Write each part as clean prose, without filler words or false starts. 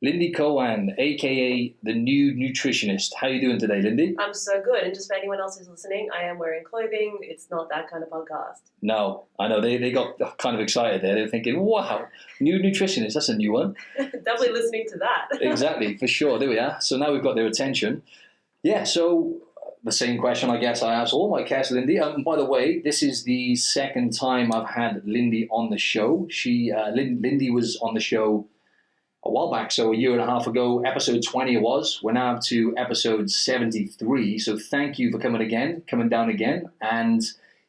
Lyndi Cohen, aka the Nude Nutritionist. How are you doing today, Lyndi? I'm so good. And just for anyone else who's listening, I am wearing clothing. It's not that kind of podcast. No, I know they got kind of excited there. They were thinking, "Wow, Nude Nutritionist, that's a new one." Definitely listening to that. Exactly, for sure. There we are. So now we've got their attention. Yeah. So the same question, I guess, I asked all my guests, Lyndi. By the way, this is the second time I've had Lyndi on the show. Lyndi was on the show a while back, so a year and a half ago, episode 20 it was. We're now up to episode 73. So thank you for coming down again. And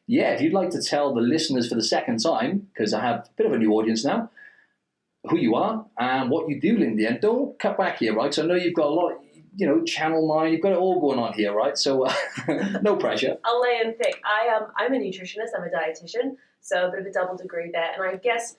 yeah, if you'd like to tell the listeners for the second time, because I have a bit of a new audience now, who you are and what you do, Lyndi. And don't cut back here, right? So I know you've got a lot, Channel 9, you've got it all going on here, right? So no pressure. I'll lay in thick. I'm a nutritionist, I'm a dietitian, so a bit of a double degree there. And I guess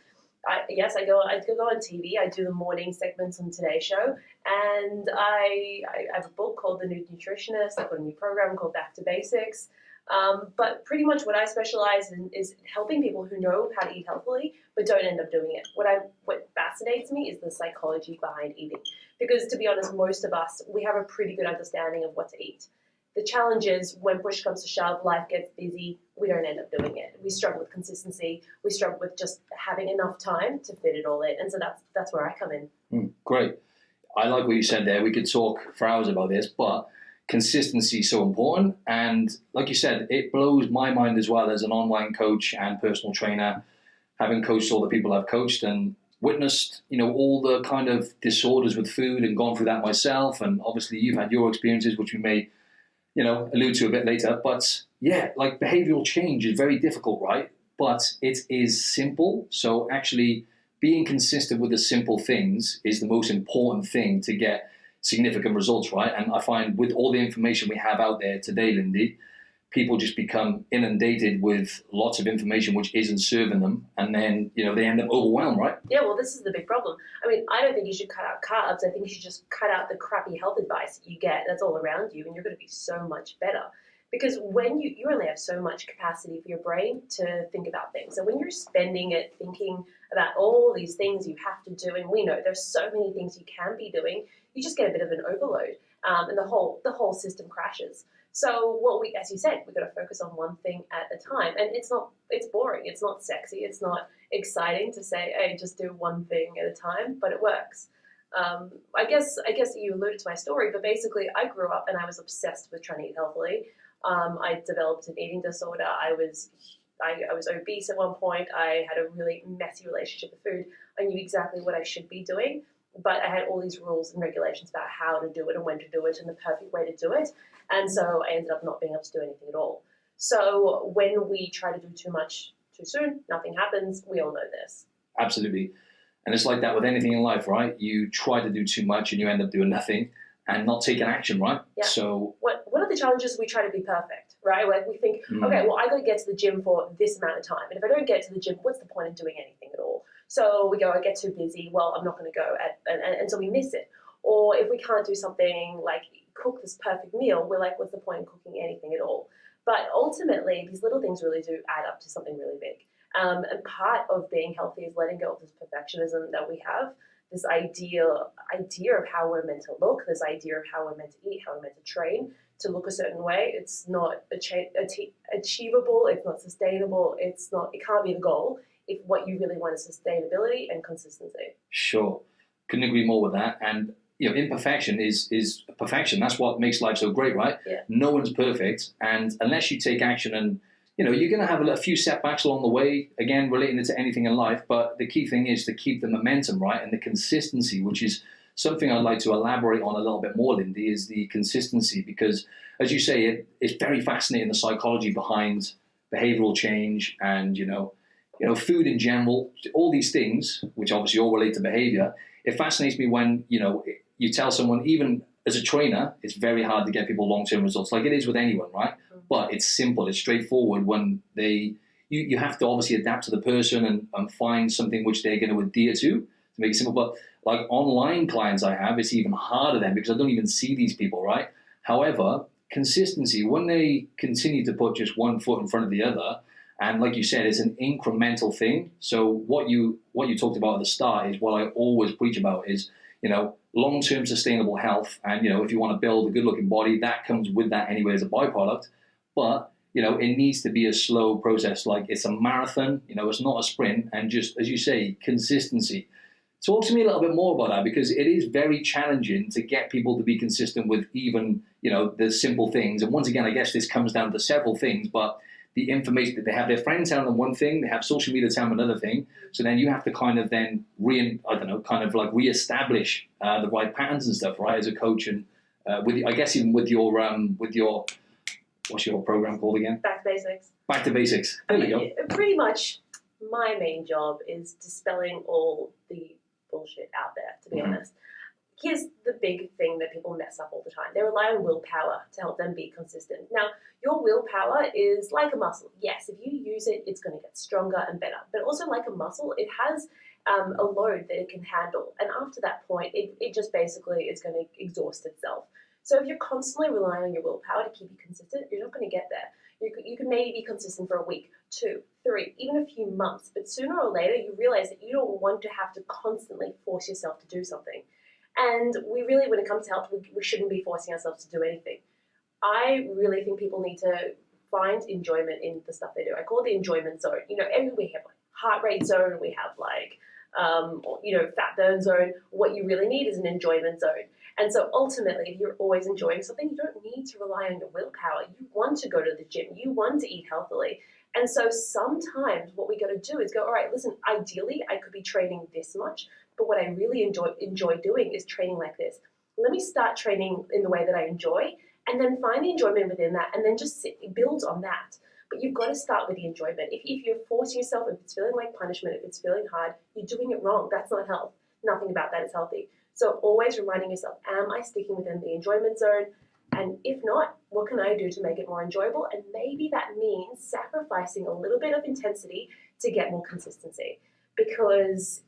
I go on TV. I do the morning segments on Today Show, and I have a book called The Nude Nutritionist. I've got a new program called Back to Basics. But pretty much what I specialize in is helping people who know how to eat healthily but don't end up doing it. What fascinates me is the psychology behind eating, because to be honest, most of us, we have a pretty good understanding of what to eat. The challenge is when push comes to shove, life gets busy, we don't end up doing it. We struggle with consistency. We struggle with just having enough time to fit it all in. And so that's where I come in. Great. I like what you said there. We could talk for hours about this, but consistency is so important. And like you said, it blows my mind as well as an online coach and personal trainer, having coached all the people I've coached and witnessed, all the kind of disorders with food and gone through that myself. And obviously you've had your experiences, which we may allude to a bit later. But yeah, like behavioral change is very difficult, right? But it is simple. So actually being consistent with the simple things is the most important thing to get significant results, right? And I find with all the information we have out there today, Lyndi, people just become inundated with lots of information which isn't serving them. And then, they end up overwhelmed, right? Yeah, well, this is the big problem. I mean, I don't think you should cut out carbs. I think you should just cut out the crappy health advice you get that's all around you, and you're going to be so much better. Because when you only have so much capacity for your brain to think about things. So when you're spending it thinking about all these things you have to do, and we know there's so many things you can be doing, you just get a bit of an overload, and the whole system crashes. So as you said, we've got to focus on one thing at a time. And it's boring. It's not sexy. It's not exciting to say, hey, just do one thing at a time, but it works. I guess you alluded to my story, but basically I grew up and I was obsessed with trying to eat healthily. I developed an eating disorder. I was obese at one point. I had a really messy relationship with food. I knew exactly what I should be doing, but I had all these rules and regulations about how to do it and when to do it and the perfect way to do it. And so I ended up not being able to do anything at all. So when we try to do too much too soon, nothing happens. We all know this. Absolutely. And it's like that with anything in life, right? You try to do too much and you end up doing nothing and not taking action, right? Yeah. So what are the challenges? We try to be perfect, right? Like we think, okay, well, I got to get to the gym for this amount of time. And if I don't get to the gym, what's the point of doing anything at all? So we go, I get too busy. Well, I'm not going to go. And so we miss it. Or if we can't do something like cook this perfect meal, we're like, what's the point in cooking anything at all? But ultimately, these little things really do add up to something really big. And part of being healthy is letting go of this perfectionism that we have, this idea of how we're meant to look, this idea of how we're meant to eat, how we're meant to train, to look a certain way. It's not achievable, it's not sustainable, it can't be the goal if what you really want is sustainability and consistency. Sure. Couldn't agree more with that. And imperfection is perfection. That's what makes life so great, right? Yeah. No one's perfect. And unless you take action and, you're going to have a few setbacks along the way, again, relating it to anything in life. But the key thing is to keep the momentum, right? And the consistency, which is something I'd like to elaborate on a little bit more, Lyndi, is the consistency. Because as you say, it's very fascinating, the psychology behind behavioral change and, food in general, all these things, which obviously all relate to behavior. It fascinates me when, you tell someone, even as a trainer, it's very hard to get people long-term results, like it is with anyone, right? But it's simple, it's straightforward when you have to obviously adapt to the person and find something which they're going to adhere to make it simple. But like online clients I have, it's even harder then because I don't even see these people, right? However, consistency, when they continue to put just one foot in front of the other, and like you said, it's an incremental thing. So what you talked about at the start is what I always preach about is, long-term sustainable health. And, if you want to build a good-looking body, that comes with that anyway as a byproduct. But, it needs to be a slow process. Like it's a marathon, it's not a sprint. And just, as you say, consistency. Talk to me a little bit more about that, because it is very challenging to get people to be consistent with even, the simple things. And once again, I guess this comes down to several things, but the information that they have their friends telling them one thing, they have social media telling them another thing. So then you have to kind of then reestablish the right patterns and stuff, right? As a coach, and I guess even with your what's your program called again? Back to basics. Back to basics. There we go. Pretty much, my main job is dispelling all the bullshit out there. To be honest, here's the big thing that people mess up all the time. They rely on willpower to help them be consistent. Now, your willpower is like a muscle. Yes, if you use it, it's going to get stronger and better. But also like a muscle, it has a load that it can handle. And after that point, it just basically is going to exhaust itself. So if you're constantly relying on your willpower to keep you consistent, you're not going to get there. You can maybe be consistent for a week, 2, 3, even a few months. But sooner or later, you realize that you don't want to have to constantly force yourself to do something. And we really, when it comes to health, we shouldn't be forcing ourselves to do anything. I really think people need to find enjoyment in the stuff they do. I call it the enjoyment zone. We have like heart rate zone, we have like, fat burn zone. What you really need is an enjoyment zone. And so ultimately, if you're always enjoying something, you don't need to rely on your willpower. You want to go to the gym. You want to eat healthily. And so sometimes what we got to do is go, all right, listen, ideally, I could be training this much, but what I really enjoy doing is training like this. Let me start training in the way that I enjoy, and then find the enjoyment within that, and then just build on that. But you've got to start with the enjoyment. If you're forcing yourself, if it's feeling like punishment, if it's feeling hard, you're doing it wrong. That's not health. Nothing about that is healthy. So always reminding yourself, am I sticking within the enjoyment zone? And if not, what can I do to make it more enjoyable? And maybe that means sacrificing a little bit of intensity to get more consistency. Because,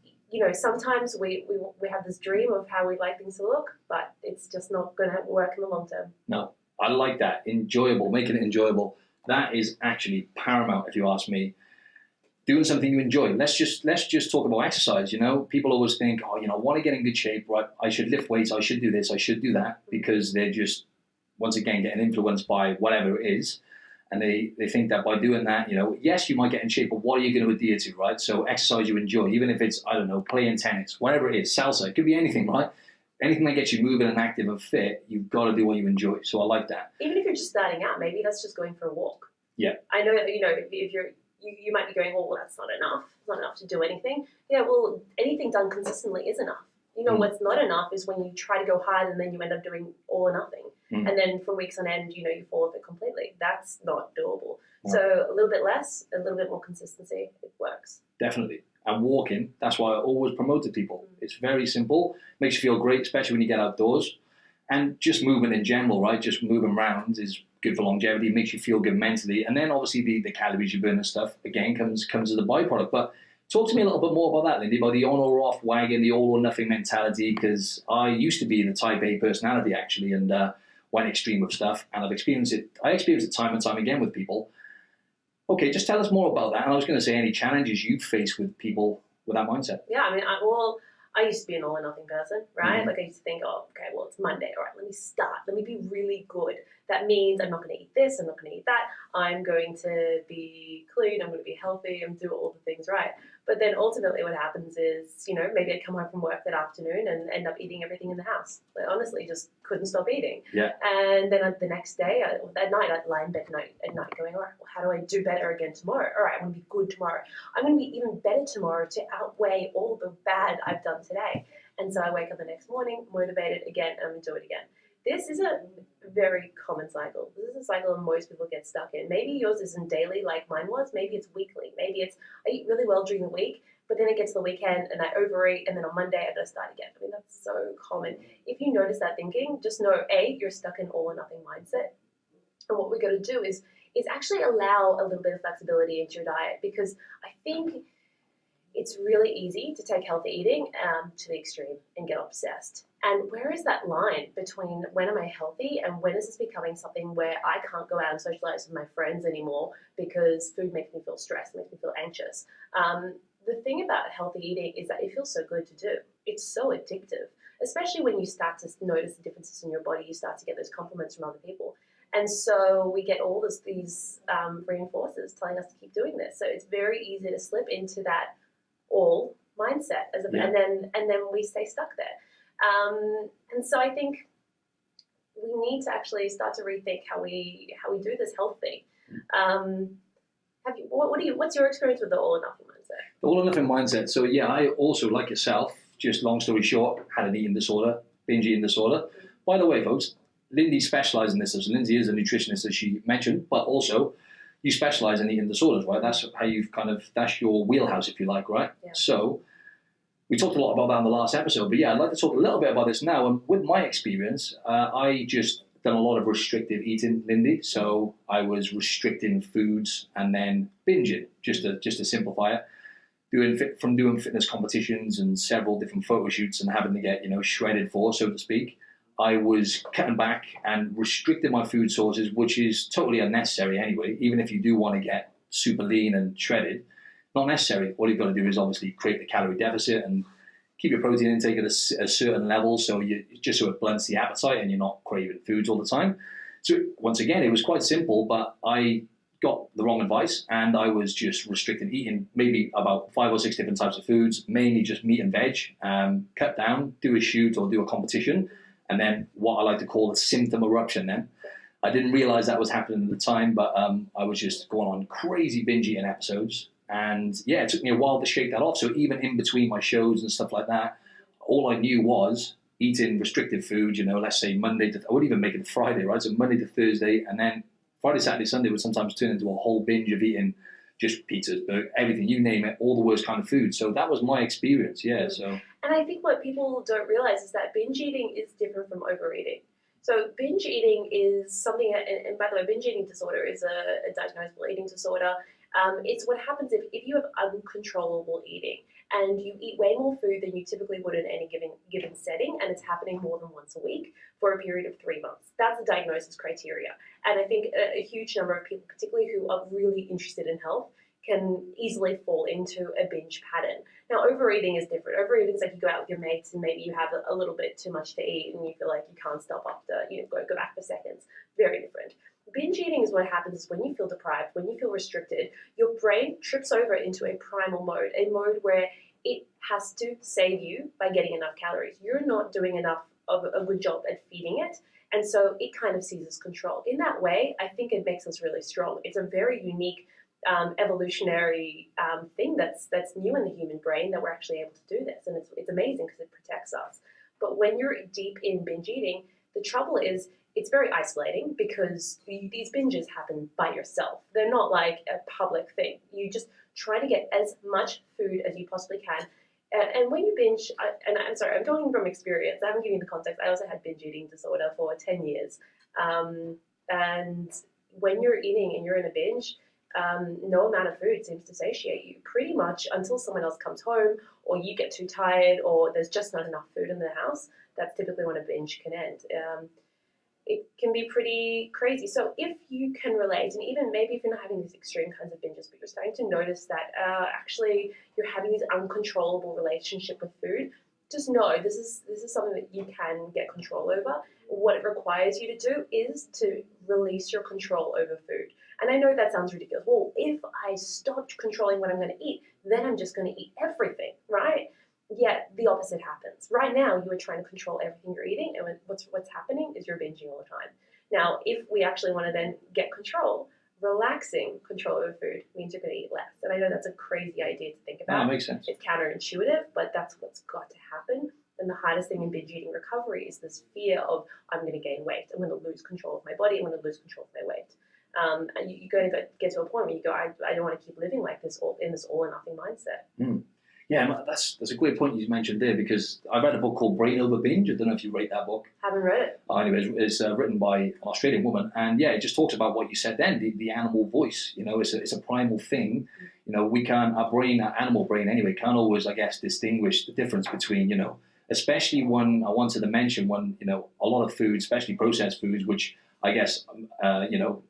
sometimes we have this dream of how we like things to look, but it's just not going to work in the long term. No, I like that. Enjoyable, making it enjoyable. That is actually paramount, if you ask me. Doing something you enjoy. Let's just talk about exercise. People always think, I want to get in good shape, right? I should lift weights. I should do this. I should do that, because they're just, once again, getting influenced by whatever it is. And they think that by doing that, yes, you might get in shape, but what are you going to adhere to, right? So exercise you enjoy, even if it's, playing tennis, whatever it is, salsa, it could be anything, right? Anything that gets you moving and active and fit, you've got to do what you enjoy. So I like that. Even if you're just starting out, maybe that's just going for a walk. Yeah. I know, if you're, you might be going, well, that's not enough. It's not enough to do anything. Yeah, well, anything done consistently is enough. What's not enough is when you try to go hard and then you end up doing all or nothing. And then for weeks on end, you fall off it completely. That's not doable. No. So a little bit less, a little bit more consistency, it works. Definitely. And walking, that's why I always promote to people. It's very simple. Makes you feel great, especially when you get outdoors. And just movement in general, right? Just moving around is good for longevity, makes you feel good mentally. And then obviously the calories you burn and stuff, again, comes as a byproduct. But talk to me a little bit more about that, Lyndi, about the on or off wagon, the all or nothing mentality, because I used to be the type A personality, actually, and went extreme with stuff. And I experienced it time and time again with people. Okay, just tell us more about that. And I was going to say, any challenges you've faced with people with that mindset. Yeah, I used to be an all or nothing person, right? Like I used to think, it's Monday. All right, let me start. Let me be really good. That means I'm not going to eat this. I'm not going to eat that. I'm going to be clean. I'm going to be healthy. I'm doing all the things right. But then ultimately what happens is, maybe I'd come home from work that afternoon and end up eating everything in the house. I honestly just couldn't stop eating. Yeah. And then the next day, that night, I'd lie in bed at night going, all right, well, how do I do better again tomorrow? All right, I'm going to be good tomorrow. I'm going to be even better tomorrow to outweigh all the bad I've done today. And so I wake up the next morning, motivated again, and I'm going to do it again. This is a very common cycle. This is a cycle most people get stuck in. Maybe yours isn't daily like mine was. Maybe it's weekly. Maybe it's I eat really well during the week, but then it gets to the weekend and I overeat, and then on Monday I got to start again. That's so common. If you notice that thinking, just know, A, you're stuck in all or nothing mindset. And what we're going to do is actually allow a little bit of flexibility into your diet, because I think it's really easy to take healthy eating to the extreme and get obsessed. And where is that line between when am I healthy and when is this becoming something where I can't go out and socialize with my friends anymore because food makes me feel stressed, makes me feel anxious? The thing about healthy eating is that it feels so good to do. It's so addictive. especially when you start to notice the differences in your body, you start to get those compliments from other people. And so we get all these reinforcers telling us to keep doing this. So it's very easy to slip into that all mindset, and then we stay stuck there. And so I think we need to actually start to rethink how we do this health thing. What's your experience with the all or nothing mindset? The all or nothing mindset. So yeah, I also, like yourself, just long story short, had an eating disorder, binge eating disorder. By the way, folks, Lyndi specializes in this. So Lyndi is a nutritionist, as she mentioned, but also you specialize in eating disorders, right? That's how that's your wheelhouse, if you like, right? Yeah. So we talked a lot about that in the last episode, but yeah, I'd like to talk a little bit about this now. And with my experience, I just done a lot of restrictive eating, Lyndi. So I was restricting foods and then binging, just to simplify it. Doing fitness competitions and several different photo shoots and having to get, shredded for, so to speak. I was cutting back and restricting my food sources, which is totally unnecessary anyway. Even if you do want to get super lean and shredded, not necessary. All you've got to do is obviously create the calorie deficit and keep your protein intake at a certain level, so it blunts the appetite and you're not craving foods all the time. So once again, it was quite simple, but I got the wrong advice and I was just restricting eating maybe about 5 or 6 different types of foods, mainly just meat and veg. Cut down, do a shoot or do a competition, and then what I like to call a symptom eruption then. I didn't realize that was happening at the time, but I was just going on crazy binge eating episodes. And yeah, it took me a while to shake that off. So even in between my shows and stuff like that, all I knew was eating restricted food, let's say I wouldn't even make it Friday, right? So Monday to Thursday, and then Friday, Saturday, Sunday would sometimes turn into a whole binge of eating just pizzas, burgers, everything, you name it, all the worst kind of food. So that was my experience, yeah. So. And I think what people don't realize is that binge eating is different from overeating. So binge eating is something, and by the way, binge eating disorder is a diagnosable eating disorder. It's what happens if you have uncontrollable eating and you eat way more food than you typically would in any given setting, and it's happening more than once a week for a period of 3 months. That's the diagnosis criteria. And I think a huge number of people, particularly who are really interested in health, can easily fall into a binge pattern. Now, overeating is different. Overeating is like you go out with your mates and maybe you have a little bit too much to eat and you feel like you can't stop after, go back for seconds. Very different. Binge eating is what happens is when you feel deprived, when you feel restricted, your brain trips over into a primal mode, a mode where it has to save you by getting enough calories. You're not doing enough of a good job at feeding it, and so it kind of seizes control. In that way, I think it makes us really strong. It's a very unique evolutionary thing that's new in the human brain that we're actually able to do this, and it's amazing because it protects us. But when you're deep in binge eating, the trouble is it's very isolating because these binges happen by yourself. They're not like a public thing. You just try to get as much food as you possibly can. And when you binge, and I'm sorry, I'm talking from experience. I haven't given you the context. I also had binge eating disorder for 10 years. And when you're eating and you're in a binge, no amount of food seems to satiate you pretty much until someone else comes home or you get too tired or there's just not enough food in the house. That's typically when a binge can end. It can be pretty crazy. So if you can relate, and even maybe if you're not having these extreme kinds of binges, but you're starting to notice that actually you're having this uncontrollable relationship with food, just know this is something that you can get control over. What it requires you to do is to release your control over food. And I know that sounds ridiculous. Well, if I stopped controlling what I'm going to eat, then I'm just going to eat everything, right? Yet the opposite happens. Right now, you are trying to control everything you're eating, and what's happening is you're binging all the time. Now, if we actually want to then get control, relaxing control over food means you're going to eat less. And I know that's a crazy idea to think about. That makes sense. It's counterintuitive, but that's what's got to happen. And the hardest thing in binge eating recovery is this fear of I'm going to gain weight. I'm going to lose control of my body. I'm going to lose control of my weight. And you're going to get to a point where you go, I don't want to keep living like this, in this all or nothing mindset. Mm. Yeah, that's a great point you mentioned there, because I read a book called Brain Over Binge. I don't know if you read that book. Haven't read it. Anyways, it's written by an Australian woman, and yeah, it just talks about what you said then, the animal voice. It's a primal thing. Our animal brain anyway, can't always, I guess, distinguish the difference between, especially when I wanted to mention when, a lot of food, especially processed foods, which I guess,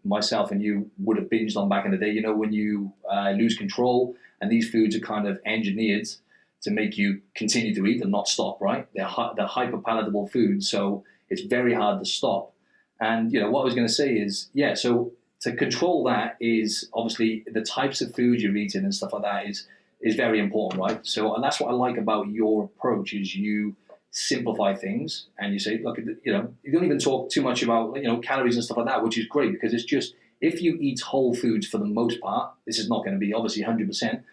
myself and you would have binged on back in the day, when you lose control and these foods are kind of engineered to make you continue to eat and not stop, right? They're hyper palatable foods, so it's very hard to stop. And what I was going to say is, so to control that is obviously the types of foods you're eating and stuff like that is very important, right? So, and that's what I like about your approach is you simplify things and you say, look, you don't even talk too much about calories and stuff like that, which is great because it's just if you eat whole foods for the most part, this is not going to be obviously 100%.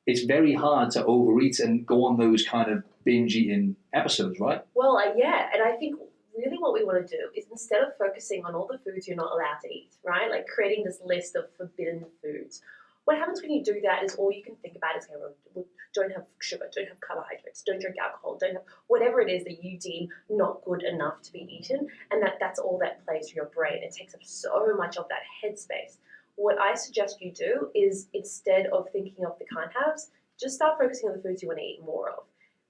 It's very hard to overeat and go on those kind of binge eating episodes, right? Well, yeah, and I think really what we want to do is instead of focusing on all the foods you're not allowed to eat, right? Like creating this list of forbidden foods. What happens when you do that is all you can think about is, okay, well, don't have sugar, don't have carbohydrates, don't drink alcohol, don't have whatever it is that you deem not good enough to be eaten, and that's all that plays through your brain. It takes up so much of that headspace. What I suggest you do is instead of thinking of the can't haves, just start focusing on the foods you want to eat more of.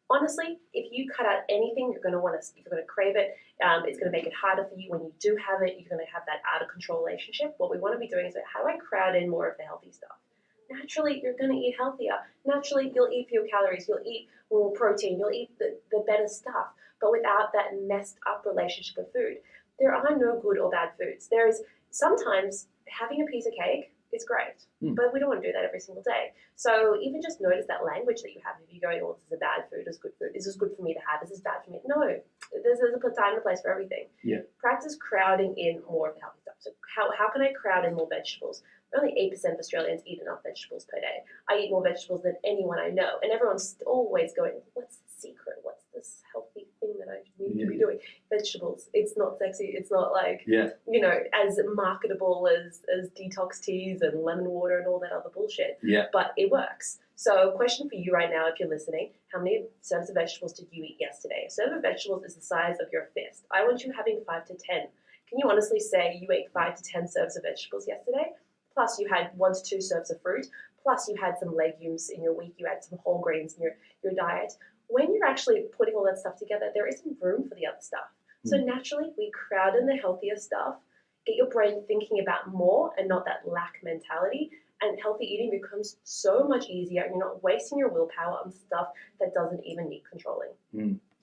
Honestly, if you cut out anything, you're going to crave it. It's going to make it harder for you when you do have it. You're going to have that out of control relationship. What we want to be doing is, how do I crowd in more of the healthy stuff? Naturally, you're going to eat healthier. Naturally, you'll eat fewer calories. You'll eat more protein. You'll eat the better stuff, but without that messed up relationship with food. There are no good or bad foods. There is sometimes having a piece of cake is great, but we don't want to do that every single day. So even just notice that language that you have. If you're going, oh, this is a bad food, this is good food, this is good for me to have, this is bad for me. No, there's a time and a place for everything. Yeah. Practice crowding in more of the healthy stuff. So how can I crowd in more vegetables? Only 8% of Australians eat enough vegetables per day. I eat more vegetables than anyone I know. And everyone's always going, what's the secret? What's this healthy thing that I need to be doing? Vegetables. It's not sexy. It's not like, as marketable as detox teas and lemon water and all that other bullshit. Yeah. But it works. So question for you right now, if you're listening, how many serves of vegetables did you eat yesterday? A serve of vegetables is the size of your fist. I want you having 5 to 10. Can you honestly say you ate 5 to 10 serves of vegetables yesterday? Plus you had 1 to 2 serves of fruit. Plus you had some legumes in your week. You had some whole grains in your diet. When you're actually putting all that stuff together, there isn't room for the other stuff. So naturally, we crowd in the healthier stuff, get your brain thinking about more and not that lack mentality, and healthy eating becomes so much easier, and you're not wasting your willpower on stuff that doesn't even need controlling.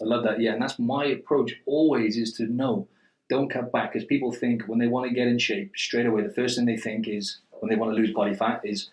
I love that, and that's my approach always is to know, don't cut back, because people think when they want to get in shape, straight away, the first thing they think is, when they want to lose body fat, is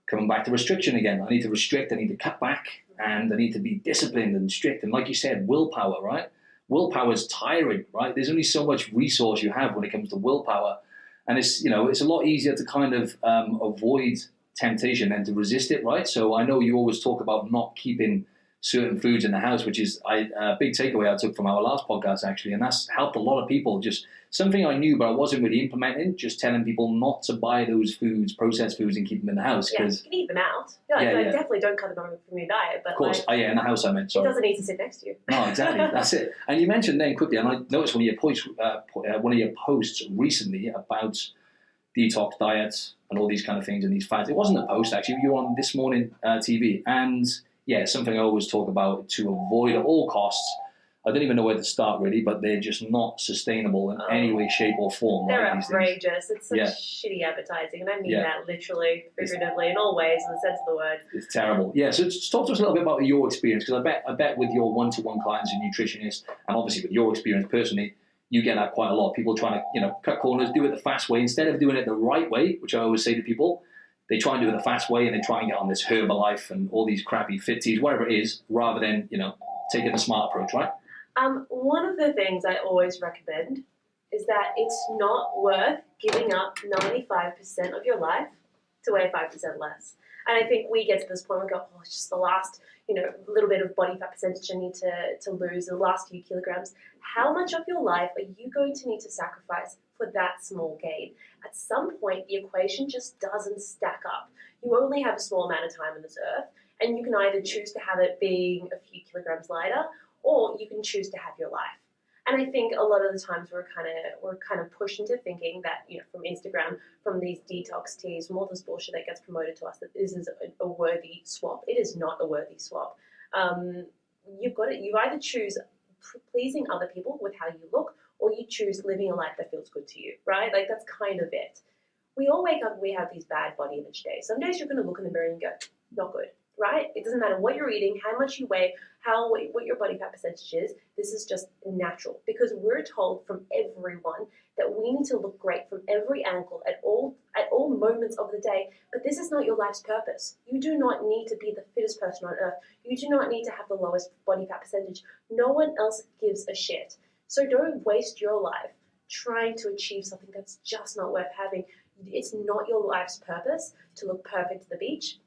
coming back to restriction again. I need to restrict, I need to cut back, and I need to be disciplined and strict. And like you said, willpower, right? Willpower is tiring, right? There's only so much resource you have when it comes to willpower. And it's a lot easier to kind of avoid temptation than to resist it, right? So I know you always talk about not keeping certain foods in the house, which is a big takeaway I took from our last podcast, actually. And that's helped a lot of people. Just something I knew, but I wasn't really implementing, just telling people not to buy those foods, processed foods, and keep them in the house. Yeah, you can eat them out. Definitely don't cut them from your diet. But of course, in the house I meant, sorry. It doesn't need to sit next to you. No, exactly, that's it. And you mentioned then quickly, and I noticed one of your posts recently about detox diets and all these kind of things and these fads. It wasn't a post, actually. You were on This Morning TV. And something I always talk about to avoid at all costs. I don't even know where to start, really, but they're just not sustainable in any way, shape, or form. They're right, outrageous. It's such shitty advertising, and I mean that literally, figuratively, in all ways, in the sense of the word. It's terrible. Yeah, so just talk to us a little bit about your experience, because I bet with your one-to-one clients and nutritionists, and obviously with your experience personally, you get that quite a lot. People trying to, cut corners, do it the fast way, instead of doing it the right way, which I always say to people. They try and do it the fast way, and they try and get on this Herbalife and all these crappy fit teas, whatever it is, rather than, taking the smart approach, right? One of the things I always recommend is that it's not worth giving up 95% of your life to weigh 5% less. And I think we get to this point where we go, it's just the last, little bit of body fat percentage I need to lose, the last few kilograms. How much of your life are you going to need to sacrifice for that small gain? At some point, the equation just doesn't stack up. You only have a small amount of time on this earth, and you can either choose to have it being a few kilograms lighter, or you can choose to have your life. And I think a lot of the times we're kind of pushed into thinking that, from Instagram, from these detox teas, from all this bullshit that gets promoted to us, that this is a worthy swap. It is not a worthy swap. You either choose pleasing other people with how you look, or you choose living a life that feels good to you, right? Like, that's kind of it. We all wake up and we have these bad body image days. Some days you're going to look in the mirror and go, not good. right? It doesn't matter what you're eating, how much you weigh, what your body fat percentage is. This is just natural because we're told from everyone that we need to look great from every angle at all moments of the day. But this is not your life's purpose. You do not need to be the fittest person on earth. You do not need to have the lowest body fat percentage. No one else gives a shit. So don't waste your life trying to achieve something that's just not worth having. It's not your life's purpose to look perfect at the beach.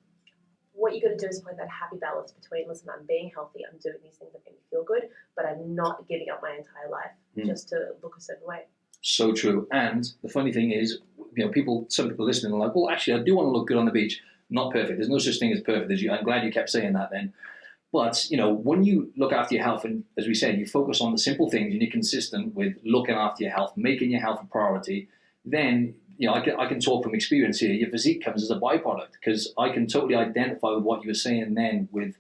What you got to do is find that happy balance between, listen, I'm being healthy, I'm doing these things that make me feel good, but I'm not giving up my entire life just to look a certain way. So true. And the funny thing is, some people listening are like, well, actually, I do want to look good on the beach. Not perfect. There's no such thing as perfect. I'm glad you kept saying that then. But, when you look after your health, and as we said, you focus on the simple things and you're consistent with looking after your health, making your health a priority, then, I can talk from experience here. Your physique comes as a byproduct because I can totally identify with what you were saying then with,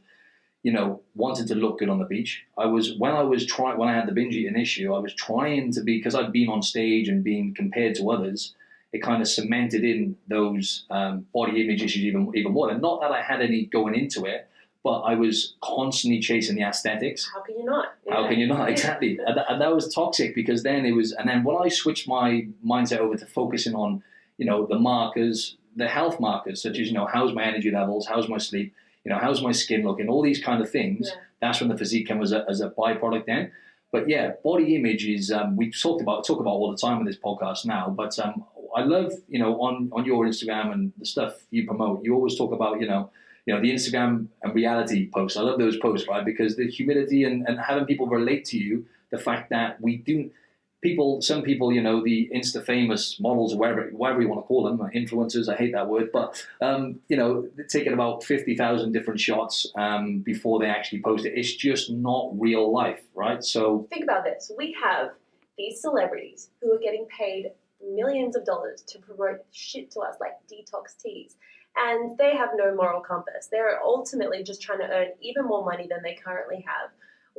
wanting to look good on the beach. When I had the binge eating issue, I was trying to be, because I'd been on stage and being compared to others, it kind of cemented in those body image issues even more. And not that I had any going into it, but I was constantly chasing the aesthetics. How can you not? Yeah. How can you not? Exactly. And that was toxic because then and then when I switched my mindset over to focusing on, the markers, the health markers, such as, how's my energy levels, how's my sleep, how's my skin looking, all these kind of things, that's when the physique came as a byproduct then. But yeah, body image is, we talk about all the time on this podcast now, but I love, on your Instagram and the stuff you promote, you always talk about, the Instagram and reality posts. I love those posts, right? Because the humility and having people relate to you, the fact that some people, the Insta famous models, whatever you want to call them, influencers, I hate that word, but, they're taking about 50,000 different shots before they actually post it. It's just not real life, right? So think about this. We have these celebrities who are getting paid millions of dollars to promote shit to us like detox teas. And they have no moral compass. They're ultimately just trying to earn even more money than they currently have.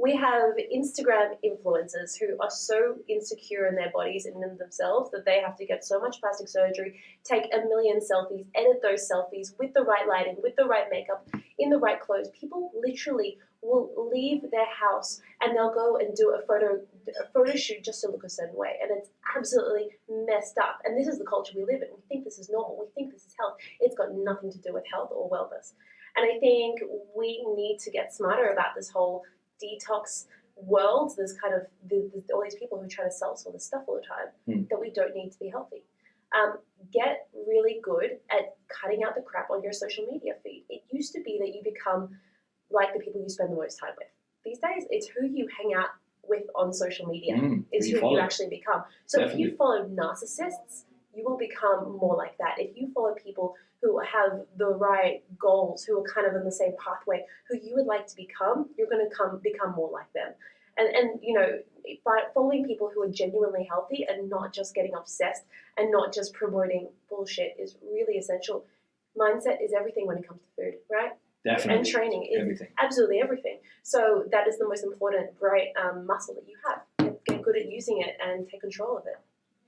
We have Instagram influencers who are so insecure in their bodies and in themselves that they have to get so much plastic surgery, take a million selfies, edit those selfies with the right lighting, with the right makeup, in the right clothes. People literally will leave their house and they'll go and do a photo shoot just to look a certain way. And it's absolutely messed up. And this is the culture we live in. We think this is normal. We think this is health. It's got nothing to do with health or wellness. And I think we need to get smarter about this whole detox world. There's kind of all these people who try to sell us all this stuff all the time that we don't need to be healthy. Get really good at cutting out the crap on your social media feed. It used to be that you become like the people you spend the most time with. These days, it's who you hang out with on social media is who you actually become. So Definitely. If you follow narcissists, you will become more like that. If you follow people who have the right goals, who are kind of in the same pathway, who you would like to become, you're going to become more like them. And by following people who are genuinely healthy and not just getting obsessed and not just promoting bullshit is really essential. Mindset is everything when it comes to food, right? Definitely. And training is everything. Absolutely everything. So that is the most important muscle that you have. Get good at using it and take control of it.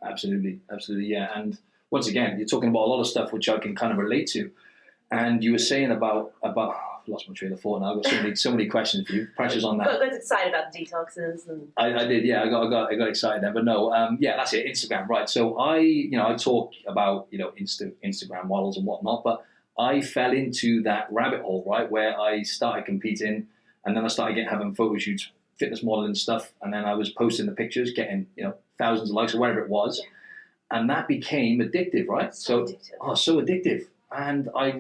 Absolutely, yeah. And once again, you're talking about a lot of stuff which I can kind of relate to. And you were saying about I've lost my train of thought now. I've got so many questions for you. Pressure's on that. I got excited about the detoxes. I did, yeah. I got excited there, but no, yeah, that's it. Instagram, right? So I talk about Instagram models and whatnot, but I fell into that rabbit hole, right, where I started competing, and then I started having photo shoots, fitness modeling stuff, and then I was posting the pictures, getting thousands of likes or whatever it was, and that became addictive, right? So addictive, and I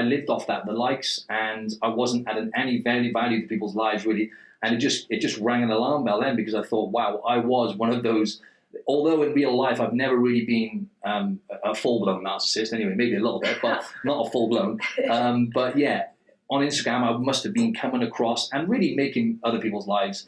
lived off that, the likes, and I wasn't adding any value to people's lives really, and it just rang an alarm bell then because I thought, wow, I was one of those. Although in real life I've never really been a full-blown narcissist, anyway, maybe a little bit, but not a full-blown. But yeah, on Instagram I must have been coming across and really making other people's lives.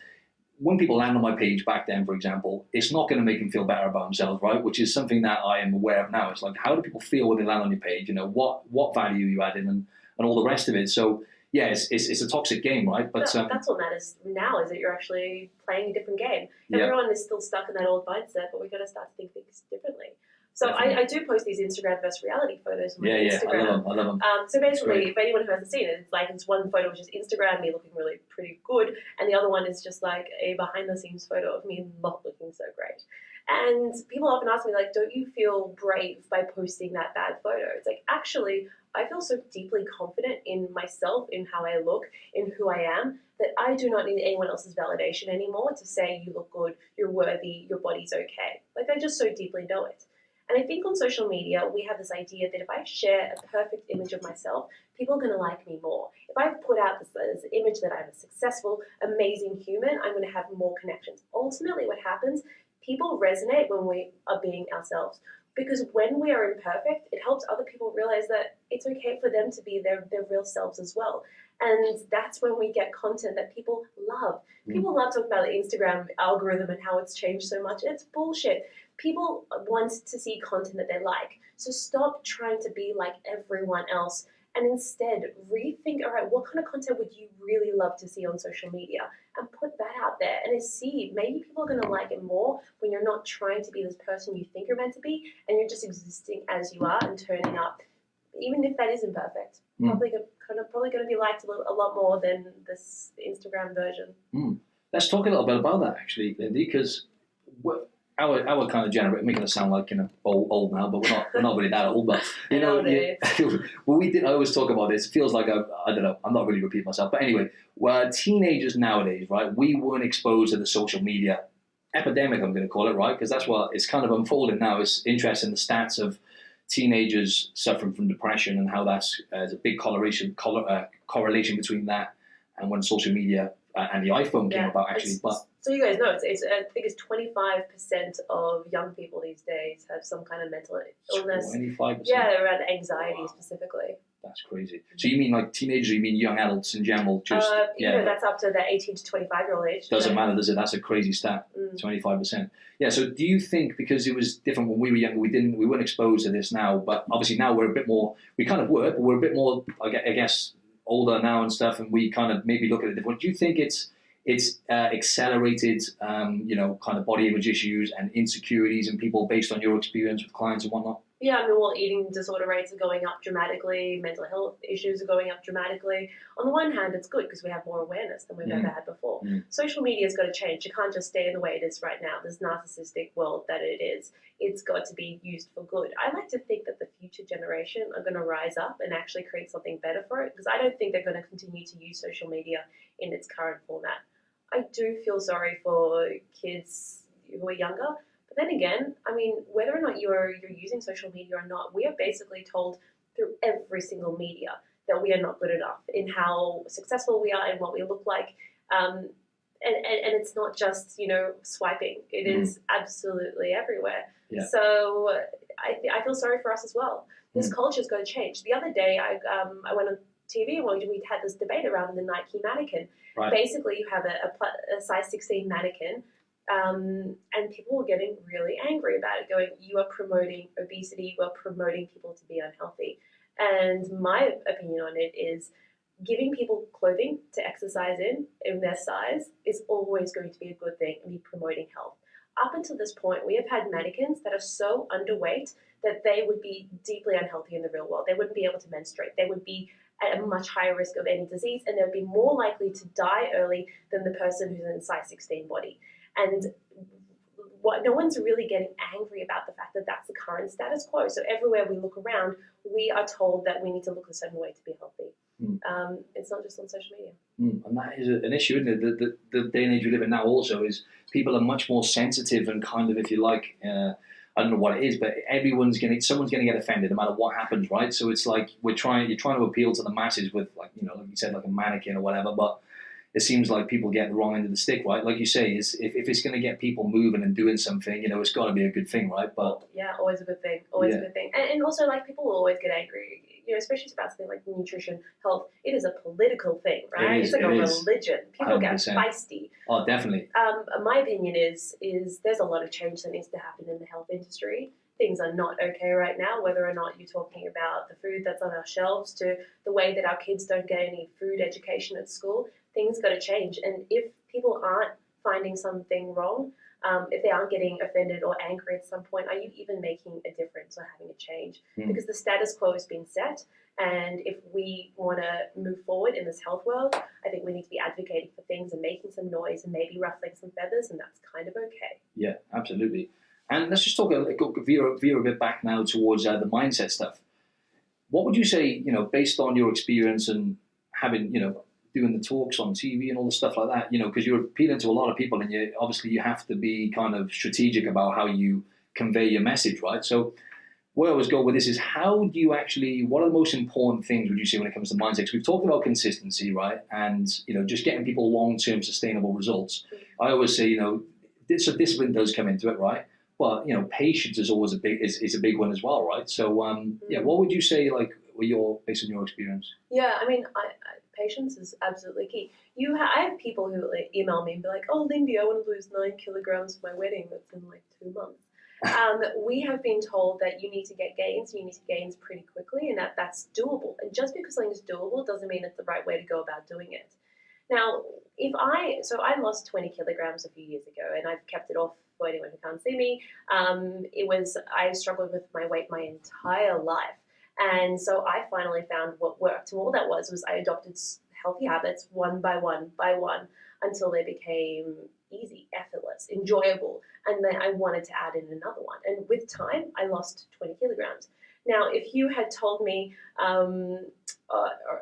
When people land on my page back then, for example, it's not going to make them feel better about themselves, right? Which is something that I am aware of now. It's like, how do people feel when they land on your page? What value you add in and all the rest of it. So yeah, it's a toxic game, right? But that's what matters now is that you're actually playing a different game. Everyone is still stuck in that old mindset, but we've got to start to think things differently. So Definitely. I do post these Instagram versus reality photos on my Instagram. I love them. So basically, if anyone who hasn't seen it, it's one photo which is Instagram, me looking really pretty good, and the other one is just like a behind-the-scenes photo of me not looking so great. And people often ask me, like, don't you feel brave by posting that bad photo? It's like, actually, I feel so deeply confident in myself, in how I look, in who I am, that I do not need anyone else's validation anymore to say you look good, you're worthy, your body's okay. Like, I just so deeply know it. And I think on social media, we have this idea that if I share a perfect image of myself, people are going to like me more. If I put out this image that I'm a successful, amazing human, I'm going to have more connections. Ultimately, what happens, people resonate when we are being ourselves. Because when we are imperfect, it helps other people realize that it's okay for them to be their real selves as well. And that's when we get content that people love. People love talking about the Instagram algorithm and how it's changed so much. It's bullshit. People want to see content that they like. So stop trying to be like everyone else and instead rethink, all right, what kind of content would you really love to see on social media? And put that out there and see, maybe people are going to like it more when you're not trying to be this person you think you're meant to be and you're just existing as you are and turning up, even if that is imperfect. Probably going to be liked a lot more than this Instagram version. Let's talk a little bit about that, actually, Lyndi, because our kind of generation, making us sound like, old now, but we're not really that old. But I always talk about this. It feels like I don't know. I'm not really repeating myself, but anyway, we're teenagers nowadays, right? We weren't exposed to the social media epidemic, I'm going to call it, right? Because that's what it's kind of unfolding now. It's interesting, the stats of teenagers suffering from depression and how that's there's a big correlation between that and when social media and the iPhone came about, actually. So you guys know, I think it's 25% of young people these days have some kind of mental illness. 25%? Yeah, around anxiety specifically. That's crazy. So you mean like teenagers, or you mean young adults in general? That's up to the 18 to 25-year-old age. Doesn't matter, does it? That's a crazy stat, 25%. Yeah, so do you think, because it was different when we were younger, we weren't exposed to this now, but obviously now we're a bit more, we kind of were, but we're a bit more, I guess, older now and stuff, and we kind of maybe look at it different. Do you think it's accelerated, kind of body image issues and insecurities in people based on your experience with clients and whatnot? Yeah, eating disorder rates are going up dramatically, mental health issues are going up dramatically. On the one hand, it's good because we have more awareness than we've ever had before. Social media's got to change. You can't just stay in the way it is right now, this narcissistic world that it is. It's got to be used for good. I like to think that the future generation are going to rise up and actually create something better for it, because I don't think they're going to continue to use social media in its current format. I do feel sorry for kids who are younger. But then again, whether or not you're using social media or not, we are basically told through every single media that we are not good enough in how successful we are and what we look like. And it's not just, swiping. It is absolutely everywhere. Yeah. So I feel sorry for us as well. This culture's got to change. The other day, I went on TV and we had this debate around the Nike mannequin. Right. Basically, you have a size 16 mannequin. And people were getting really angry about it, going, you are promoting obesity, you are promoting people to be unhealthy. And my opinion on it is giving people clothing to exercise in their size is always going to be a good thing and be promoting health. Up until this point, we have had mannequins that are so underweight that they would be deeply unhealthy in the real world. They wouldn't be able to menstruate. They would be at a much higher risk of any disease, and they would be more likely to die early than the person who's in a size 16 body. And no one's really getting angry about the fact that that's the current status quo. So everywhere we look around, we are told that we need to look a certain way to be healthy. It's not just on social media. And that is an issue, isn't it? The day and age we live in now also is people are much more sensitive and kind of, if you like, I don't know what it is, but someone's going to get offended no matter what happens, right? So it's like you're trying to appeal to the masses with, like you said, like a mannequin or whatever, but it seems like people get the wrong end of the stick, right? Like you say, if it's going to get people moving and doing something, it's got to be a good thing, right? But yeah, always a good thing, a good thing. And also, like, people will always get angry, especially about something like nutrition, health. It is a political thing, right? It's like a religion. People 100%. Get feisty. Oh, definitely. My opinion is there's a lot of change that needs to happen in the health industry. Things are not okay right now, whether or not you're talking about the food that's on our shelves to the way that our kids don't get any food education at school. Things got to change. And if people aren't finding something wrong? If they aren't getting offended or angry at some point, are you even making a difference or having a change? Because the status quo has been set, and if we want to move forward in this health world, I think we need to be advocating for things and making some noise and maybe ruffling some feathers, and that's kind of okay. Yeah, absolutely. And let's just talk veer a bit back now towards the mindset stuff. What would you say, based on your experience and having, doing the talks on TV and all the stuff like that, because you're appealing to a lot of people, and you have to be kind of strategic about how you convey your message, right? So where I always go with this is, how do you what are the most important things, would you say, when it comes to mindset? Because we've talked about consistency, right? And, just getting people long-term sustainable results. I always say, discipline does come into it, right? But, patience is always a big one as well, right? So, what would you say, based on your experience? Yeah, I mean, patience is absolutely key. I have people who email me and be like, "Oh, Lyndi, I want to lose 9 kilograms for my wedding. That's in 2 months." We have been told that you need to get gains pretty quickly, and that's doable. And just because something is doable doesn't mean it's the right way to go about doing it. Now, I lost 20 kilograms a few years ago, and I've kept it off for anyone who can't see me. I struggled with my weight my entire life. And so I finally found what worked. And all that was I adopted healthy habits one by one until they became easy, effortless, enjoyable. And then I wanted to add in another one. And with time, I lost 20 kilograms. Now, if you had told me,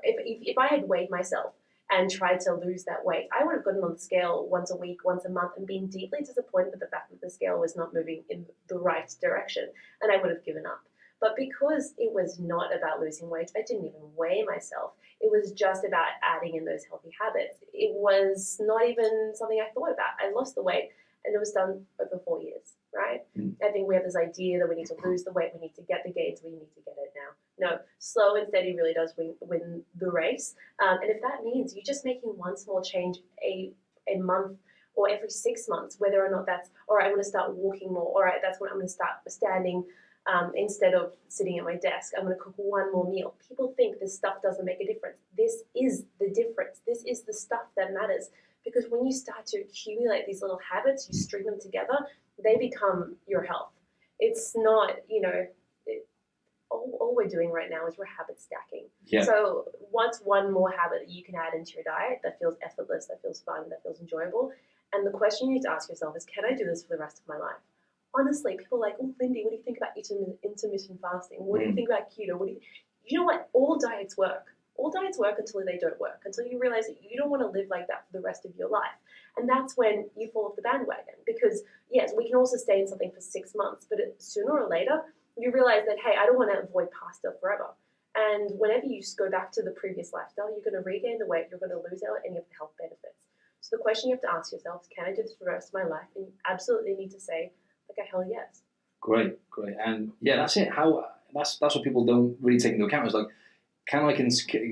if I had weighed myself and tried to lose that weight, I would have gotten on the scale once a week, once a month, and been deeply disappointed with the fact that the scale was not moving in the right direction. And I would have given up. But because it was not about losing weight, I didn't even weigh myself. It was just about adding in those healthy habits. It was not even something I thought about. I lost the weight, and it was done over 4 years, right? I think we have this idea that we need to lose the weight, we need to get the gains, we need to get it now. No, slow and steady really does win the race. And if that means you're just making one small change a month or every 6 months, whether or not that's, all right, I'm going to start walking more, all right, that's when I'm going to start standing instead of sitting at my desk, I'm going to cook one more meal. People think this stuff doesn't make a difference. This is the difference. This is the stuff that matters. Because when you start to accumulate these little habits, you string them together, they become your health. It's not, all we're doing right now is we're habit stacking. Yeah. So what's one more habit that you can add into your diet that feels effortless, that feels fun, that feels enjoyable? And the question you need to ask yourself is, can I do this for the rest of my life? Honestly, people are like, "Oh, Lyndi, what do you think about intermittent fasting? What do you think about keto? You know what? All diets work. All diets work until they don't work, until you realize that you don't want to live like that for the rest of your life. And that's when you fall off the bandwagon. Because, yes, we can all sustain something for 6 months, but sooner or later, you realize that, hey, I don't want to avoid pasta forever. And whenever you go back to the previous lifestyle, you're going to regain the weight, you're going to lose out any of the health benefits. So the question you have to ask yourself is, can I do this for the rest of my life? And you absolutely need to say, okay, hell yes. Great. And yeah, that's it. That's what people don't really take into account. Is like, can I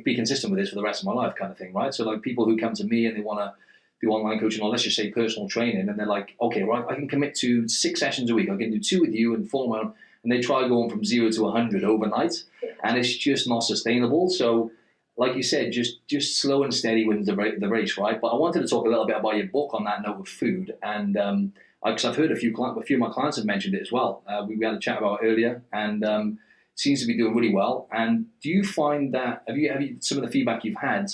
be consistent with this for the rest of my life, kind of thing, right? So like people who come to me and they want to do online coaching, or let's just say personal training, and they're like, okay, right, I can commit to 6 sessions a week. I can do 2 with you and 4 on, and they try going from 0 to 100 overnight, and it's just not sustainable. So, like you said, just slow and steady wins the race, right? But I wanted to talk a little bit about your book on that note of food, and because I've heard a few of my clients have mentioned it as well. We had a chat about it earlier, and it seems to be doing really well. And do you find that, have you some of the feedback you've had,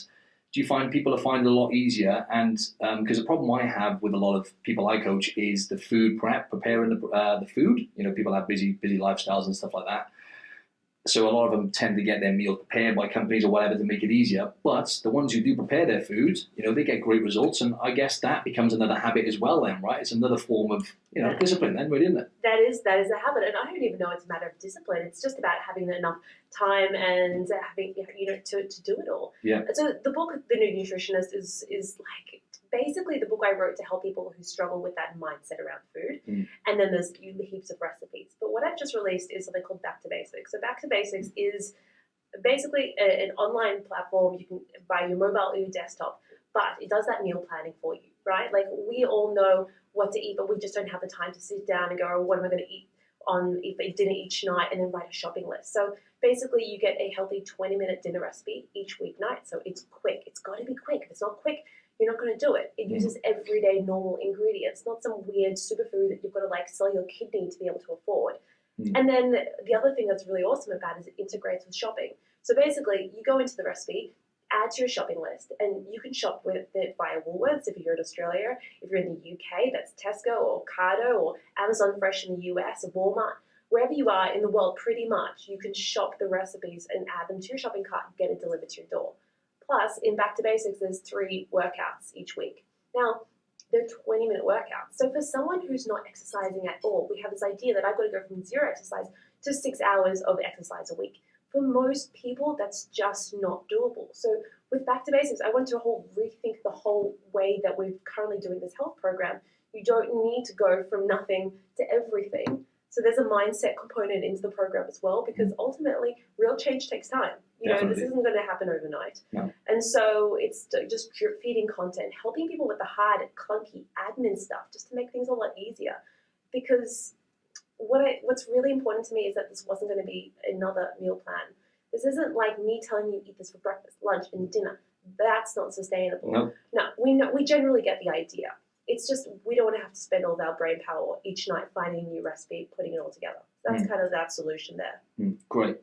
do you find people are finding it a lot easier? And because the problem I have with a lot of people I coach is the food prep, preparing the food. People have busy lifestyles and stuff like that. So a lot of them tend to get their meal prepared by companies or whatever to make it easier. But the ones who do prepare their food, they get great results. And I guess that becomes another habit as well then, right? It's another form of, discipline then, really, isn't it? That is a habit. And I don't even know it's a matter of discipline. It's just about having enough time and having, to do it all. Yeah. So the book, The Nude Nutritionist, is like basically the book I wrote to help people who struggle with that mindset around food. And then there's heaps of recipes. But what I've just released is something called Back to Basics. So Back to Basics is basically an online platform. You can buy your mobile or your desktop, but it does that meal planning for you, right? Like we all know what to eat, but we just don't have the time to sit down and go, oh, what am I going to eat on dinner each night, and then write a shopping list. So basically you get a healthy 20-minute dinner recipe each weeknight. So it's quick. It's got to be quick. If it's not quick, you're not going to do it. It uses everyday normal ingredients, not some weird superfood that you've got to like sell your kidney to be able to afford. And then the other thing that's really awesome about it is it integrates with shopping. So basically, you go into the recipe, add to your shopping list, and you can shop with it via Woolworths if you're in Australia. If you're in the UK, that's Tesco or Ocado or Amazon Fresh in the US or Walmart. Wherever you are in the world, pretty much, you can shop the recipes and add them to your shopping cart and get it delivered to your door. Plus, in Back to Basics, there's 3 workouts each week. Now, they're 20-minute workouts. So for someone who's not exercising at all, we have this idea that I've got to go from 0 exercise to 6 hours of exercise a week. For most people, that's just not doable. So with Back to Basics, I want to rethink the whole way that we're currently doing this health program. You don't need to go from nothing to everything. So there's a mindset component into the program as well, because ultimately, real change takes time. This isn't going to happen overnight. No. And so it's just drip feeding content, helping people with the hard, clunky admin stuff, just to make things a lot easier. Because what's really important to me is that this wasn't going to be another meal plan. This isn't like me telling you eat this for breakfast, lunch, and dinner. That's not sustainable. No, we generally get the idea. It's just we don't want to have to spend all of our brain power each night finding a new recipe, putting it all together. That's kind of that solution there. Great.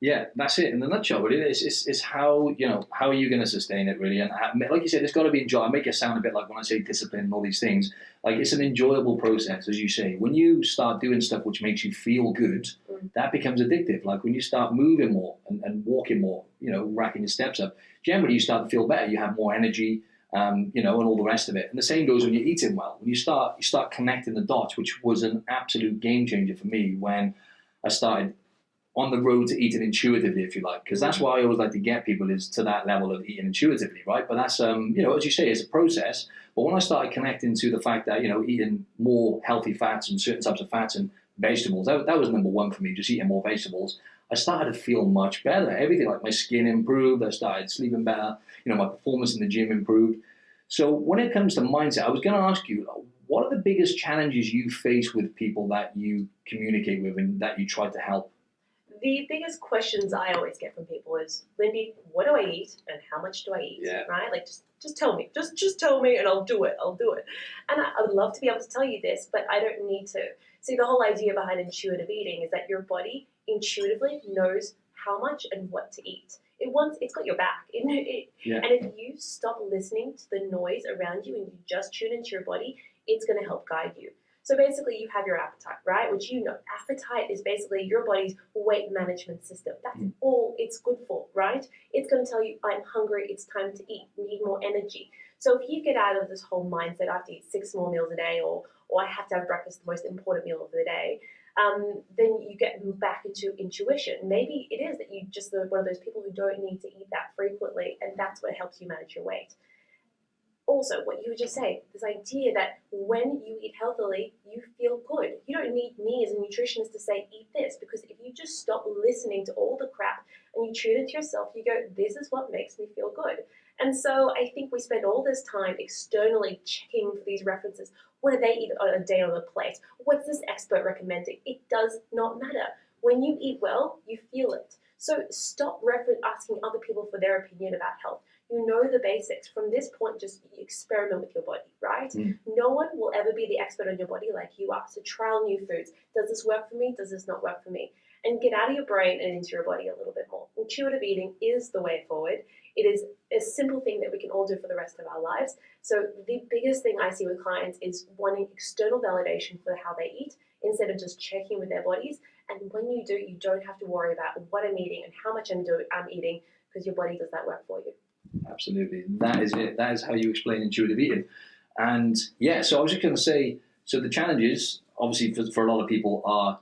Yeah, that's it in a nutshell. Really, it's how how are you going to sustain it really, and like you said, it's got to be enjoyable. I make it sound a bit like when I say discipline and all these things. Like it's an enjoyable process, as you say. When you start doing stuff which makes you feel good, that becomes addictive. Like when you start moving more and walking more, racking your steps up. Generally, you start to feel better. You have more energy. And all the rest of it. And the same goes when you're eating well. When you start connecting the dots, which was an absolute game changer for me when I started on the road to eating intuitively, if you like, because that's what I always like to get people is to that level of eating intuitively, right? But that's, as you say, it's a process. But when I started connecting to the fact that, eating more healthy fats and certain types of fats and vegetables, that was number one for me, just eating more vegetables. I started to feel much better. Everything, like my skin improved. I started sleeping better. My performance in the gym improved. So when it comes to mindset, I was going to ask you, what are the biggest challenges you face with people that you communicate with and that you try to help? The biggest questions I always get from people is, Lyndi, what do I eat and how much do I eat? Yeah. Right? Like, just tell me. Just tell me and I'll do it. And I would love to be able to tell you this, but I don't need to. See, the whole idea behind intuitive eating is that your body intuitively knows how much and what to eat. It's got your back. And if you stop listening to the noise around you and you just tune into your body, it's going to help guide you. So basically, you have your appetite, right? Which appetite is basically your body's weight management system. That's all it's good for, right? It's going to tell you, I'm hungry, it's time to eat, you need more energy. So if you get out of this whole mindset, I have to eat 6 more meals a day, or I have to have breakfast, the most important meal of the day, then you get back into intuition. Maybe it is that you just one of those people who don't need to eat that frequently, and that's what helps you manage your weight. Also, what you were just saying, this idea that when you eat healthily, you feel good. You don't need me as a nutritionist to say, eat this, because if you just stop listening to all the crap and you tune into yourself, you go, this is what makes me feel good. And so I think we spend all this time externally checking for these references. What do they eat on a day on the plate? What's this expert recommending? It does not matter. When you eat well, you feel it. So stop asking other people for their opinion about health. You know the basics. From this point, just experiment with your body, right? No one will ever be the expert on your body like you are. So trial new foods. Does this work for me? Does this not work for me? And get out of your brain and into your body a little bit more. Intuitive eating is the way forward. It is a simple thing that we can all do for the rest of our lives. So the biggest thing I see with clients is wanting external validation for how they eat instead of just checking with their bodies. And when you do, you don't have to worry about what I'm eating and how much I'm eating, because your body does that work for you. Absolutely. That is it. That is how you explain intuitive eating. And yeah, so I was just going to say, so the challenges, obviously for a lot of people are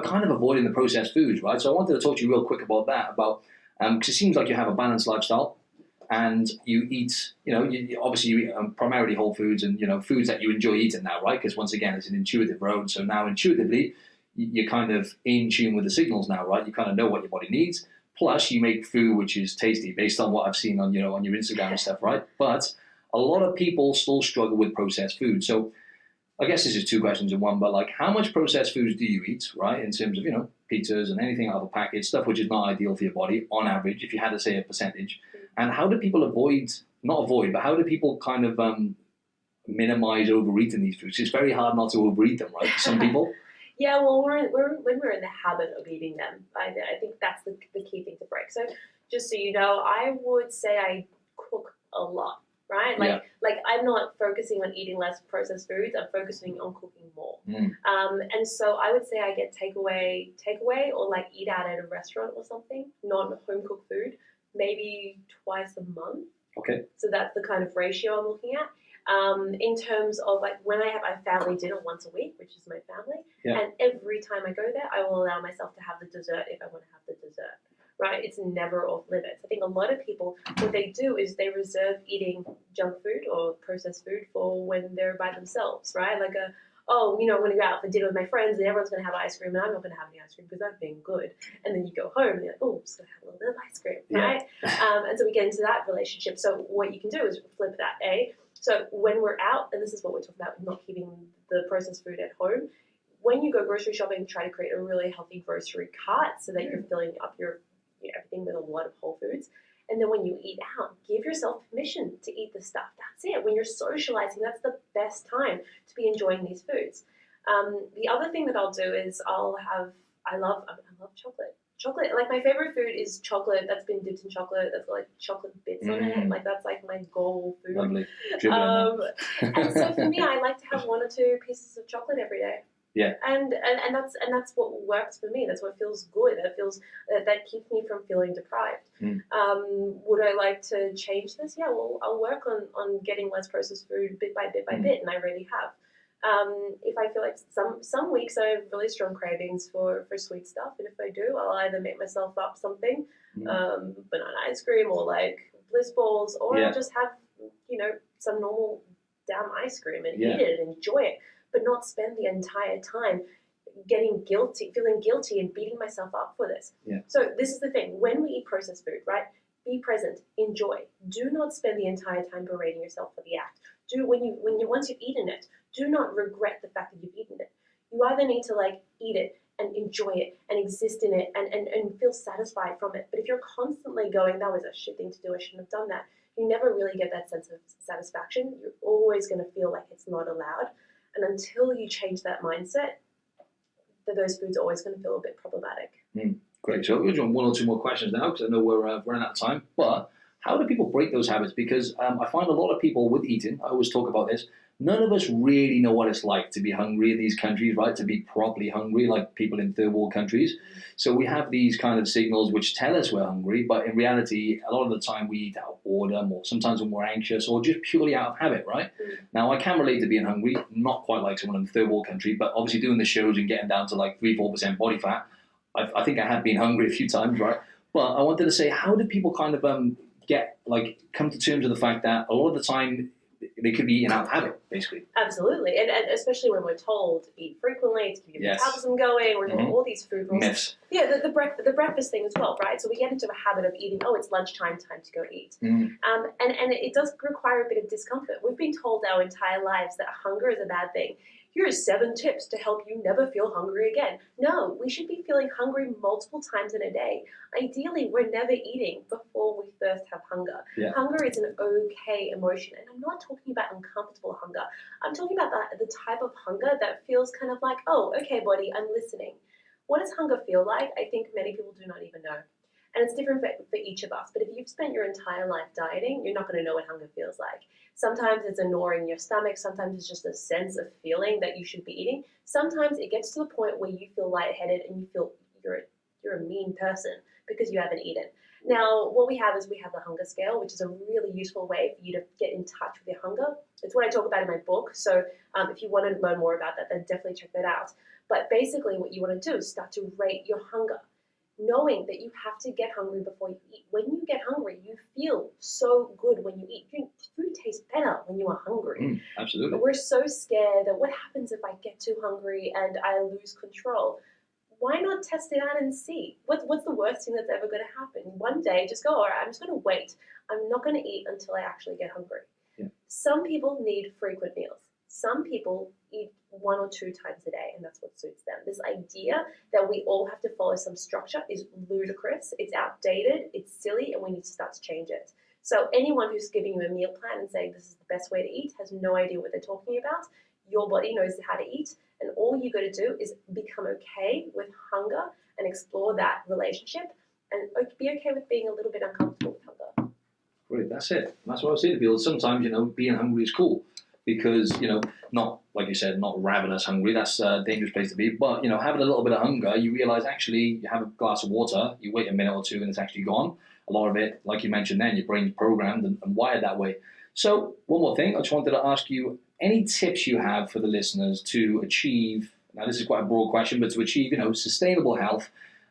kind of avoiding the processed foods, right? So I wanted to talk to you real quick about that, because it seems like you have a balanced lifestyle and you eat, obviously you eat primarily whole foods and, foods that you enjoy eating now, right? Because once again, it's an intuitive road. So now intuitively, you're kind of in tune with the signals now, right? You kind of know what your body needs. Plus, you make food which is tasty based on what I've seen on, on your Instagram and stuff, right? But a lot of people still struggle with processed food. So I guess this is 2 questions in one, but like how much processed foods do you eat, right? In terms of, pizzas and anything out of a package, stuff which is not ideal for your body on average, if you had to say a percentage. And how do people avoid not avoid, but how do people kind of minimize overeating these foods? It's very hard not to overeat them, right? For some people. Yeah, well, when we're in the habit of eating them, I think that's the key thing to break. So, just so you know, I would say I cook a lot, right? Like I'm not focusing on eating less processed foods. I'm focusing on cooking more. And so I would say I get takeaway, or like eat out at a restaurant or something, not home cooked food, maybe twice a month. Okay. So that's the kind of ratio I'm looking at. In terms of like when I have a family dinner once a week, which is my family, and every time I go there, I will allow myself to have the dessert if I want to have the dessert, right? It's never off limits. I think a lot of people, what they do is they reserve eating junk food or processed food for when they're by themselves, right? Like I'm going to go out for dinner with my friends and everyone's going to have ice cream and I'm not going to have any ice cream because I've been good. And then you go home and you're like, oh, I'm just going to have a little bit of ice cream, right? And so we get into that relationship. So what you can do is flip that, So when we're out, and this is what we're talking about, not keeping the processed food at home, when you go grocery shopping, try to create a really healthy grocery cart so that you're filling up your everything with a lot of whole foods. And then when you eat out, give yourself permission to eat the stuff. That's it. When you're socializing, that's the best time to be enjoying these foods. The other thing that I'll do is I love chocolate. Chocolate, like my favorite food is chocolate that's been dipped in chocolate, that's got like chocolate bits on it. Like that's like my goal food. Lovely. And so for me, I like to have 1 or 2 pieces of chocolate every day. Yeah. And that's what works for me. That's what feels good. That keeps me from feeling deprived. Would I like to change this? Yeah, well, I'll work on getting less processed food bit by bit, and I really have. If I feel like some weeks I have really strong cravings for sweet stuff, and if I do, I'll either make myself up something, banana ice cream or like bliss balls, or I'll just have some normal damn ice cream and eat it and enjoy it, but not spend the entire time feeling guilty and beating myself up for this. So this is the thing: when we eat processed food, right? Be present, enjoy. Do not spend the entire time berating yourself for the act. Once you've eaten it, do not regret the fact that you've eaten it. You either need to like eat it and enjoy it and exist in it and feel satisfied from it. But if you're constantly going, that was a shit thing to do, I shouldn't have done that, you never really get that sense of satisfaction. You're always going to feel like it's not allowed. And until you change that mindset, those foods are always going to feel a bit problematic. Great. So we're doing 1 or 2 more questions now because I know we're running out of time. But how do people break those habits? Because I find a lot of people with eating, I always talk about this, none of us really know what it's like to be hungry in these countries, right? To be properly hungry like people in third world countries. So we have these kind of signals which tell us we're hungry, but in reality, a lot of the time we eat out of boredom or sometimes when we're anxious or just purely out of habit, right? Now, I can relate to being hungry, not quite like someone in the third world country, but obviously doing the shows and getting down to like 3-4% body fat, I think I have been hungry a few times, right? But I wanted to say, how do people kind of come to terms with the fact that a lot of the time they could be eating out of habit, basically? Absolutely, and especially when we're told to eat frequently, to keep your metabolism going, we're doing all these food rules. Myths. Yeah, the breakfast thing as well, right? So we get into a habit of eating, it's lunchtime, time to go eat. And it does require a bit of discomfort. We've been told our entire lives that hunger is a bad thing. Here are 7 tips to help you never feel hungry again. No, we should be feeling hungry multiple times in a day. Ideally, we're never eating before we first have hunger. Hunger is an okay emotion, and I'm not talking about uncomfortable hunger. I'm talking about the type of hunger that feels kind of like, oh, okay, body, I'm listening. What does hunger feel like? I think many people do not even know. And it's different for each of us. But if you've spent your entire life dieting, you're not going to know what hunger feels like. Sometimes it's a gnaw in your stomach. Sometimes it's just a sense of feeling that you should be eating. Sometimes it gets to the point where you feel lightheaded and you feel you're a mean person because you haven't eaten. Now, what we have is we have the hunger scale, which is a really useful way for you to get in touch with your hunger. It's what I talk about in my book. So if you want to learn more about that, then definitely check that out. But basically what you want to do is start to rate your hunger, knowing that you have to get hungry before you eat. When you get hungry, you feel so good when you eat. Food tastes better when you are hungry. Absolutely. But we're so scared that what happens if I get too hungry and I lose control? Why not test it out and see? What's the worst thing that's ever going to happen? One day, just go, all right, I'm just going to wait. I'm not going to eat until I actually get hungry. Some people need frequent meals. Some people eat 1 or 2 times a day, and that's what suits them. This idea that we all have to follow some structure is ludicrous. It's outdated. It's silly, and we need to start to change it. So anyone who's giving you a meal plan and saying this is the best way to eat has no idea what they're talking about. Your body knows how to eat, and all you got to do is become okay with hunger and explore that relationship, and be okay with being a little bit uncomfortable with hunger. Great, that's it. That's what I was saying to people. Sometimes, being hungry is cool because, not, like you said, not ravenous hungry. That's a dangerous place to be. But, having a little bit of hunger, you realize actually you have a glass of water, you wait a minute or two and it's actually gone. A lot of it, like you mentioned then, your brain's programmed and wired that way. So one more thing, I just wanted to ask you, any tips you have for the listeners to achieve, now this is quite a broad question, but to achieve, sustainable health.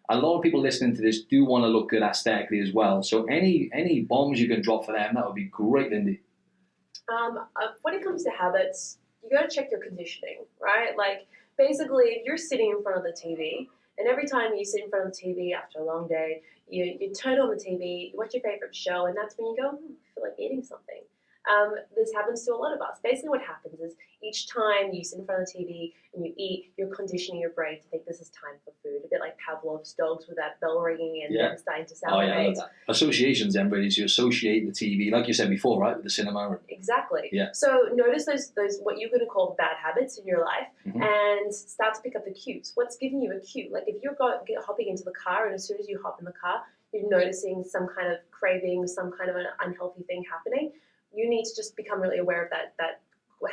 A lot of people listening to this do want to look good aesthetically as well. So any bombs you can drop for them, that would be great, Lyndi. When it comes to habits, you got to check your conditioning, right? Like, basically, if you're sitting in front of the TV, and every time you sit in front of the TV after a long day, you turn on the TV, you watch your favorite show, and that's when you go, I feel like eating something. This happens to a lot of us. Basically what happens is each time you sit in front of the TV and you eat, you're conditioning your brain to think this is time for food. A bit like Pavlov's dogs with that bell ringing and them starting to salivate. Oh, yeah, I love that. Associations, then, really, so you associate the TV, like you said before, right, with the cinema. Exactly. Yeah. So notice those what you're going to call bad habits in your life, and start to pick up the cues. What's giving you a cue? Like if you're hopping into the car, and as soon as you hop in the car, you're noticing some kind of craving, some kind of an unhealthy thing happening. You need to just become really aware of that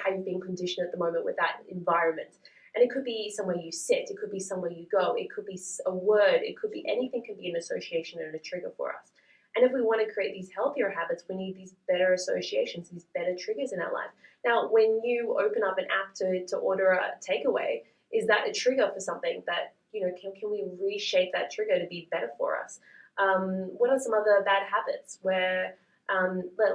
how you've been conditioned at the moment with that environment. And it could be somewhere you sit, it could be somewhere you go, it could be a word, it could be anything, can be an association and a trigger for us. And if we want to create these healthier habits, we need these better associations, these better triggers in our life. Now, when you open up an app to order a takeaway, is that a trigger for something that, can we reshape that trigger to be better for us? What are some other bad habits where...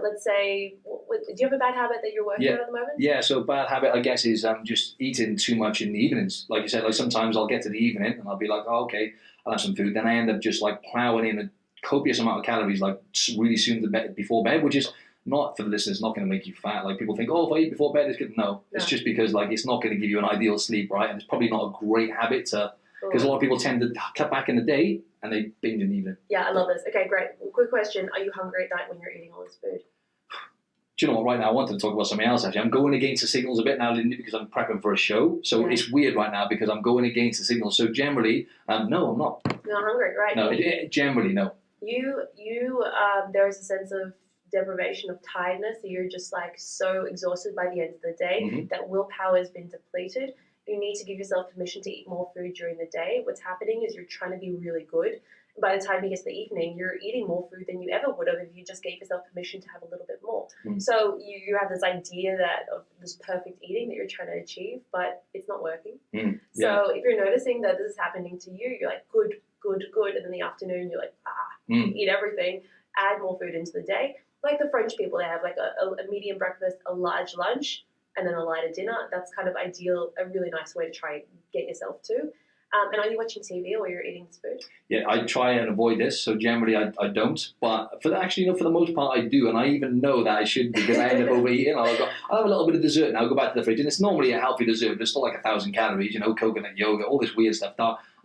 let's say, do you have a bad habit that you're working on at the moment? Yeah, so bad habit, I guess, is just eating too much in the evenings. Like you said, like sometimes I'll get to the evening and I'll be like, oh, okay, I'll have some food. Then I end up just like plowing in a copious amount of calories, like really soon before bed, which is not, for the listeners, not going to make you fat. Like people think, oh, if I eat before bed, it's good. No, it's just because like it's not going to give you an ideal sleep, right? And it's probably not a great habit to, because a lot of people tend to cut back in the day and they binge in the evening. Yeah, I love this. Okay, great. Quick question. Are you hungry at night when you're eating all this food? Do you know what, right now I wanted to talk about something else actually. I'm going against the signals a bit now, Lyndi, because I'm prepping for a show. So it's weird right now because I'm going against the signals. So generally, no, I'm not. You're not hungry, right? No, generally, no. There is a sense of deprivation, of tiredness, that you're just like so exhausted by the end of the day that willpower has been depleted. You need to give yourself permission to eat more food during the day. What's happening is you're trying to be really good. By the time you get to the evening, you're eating more food than you ever would have if you just gave yourself permission to have a little bit more. So you have this idea of this perfect eating that you're trying to achieve, but it's not working. So if you're noticing that this is happening to you, you're like, good. And in the afternoon, you're like, eat everything, add more food into the day. Like the French people, they have like a medium breakfast, a large lunch, and then a lighter dinner. That's kind of ideal, a really nice way to try and get yourself to. And are you watching TV while you're eating this food? Yeah, I try and avoid this. So generally I don't. But for the most part I do. And I even know that I should because I end up overeating. I'll have a little bit of dessert now, go back to the fridge. And it's normally a healthy dessert, but it's still like 1,000 calories, coconut yogurt, all this weird stuff.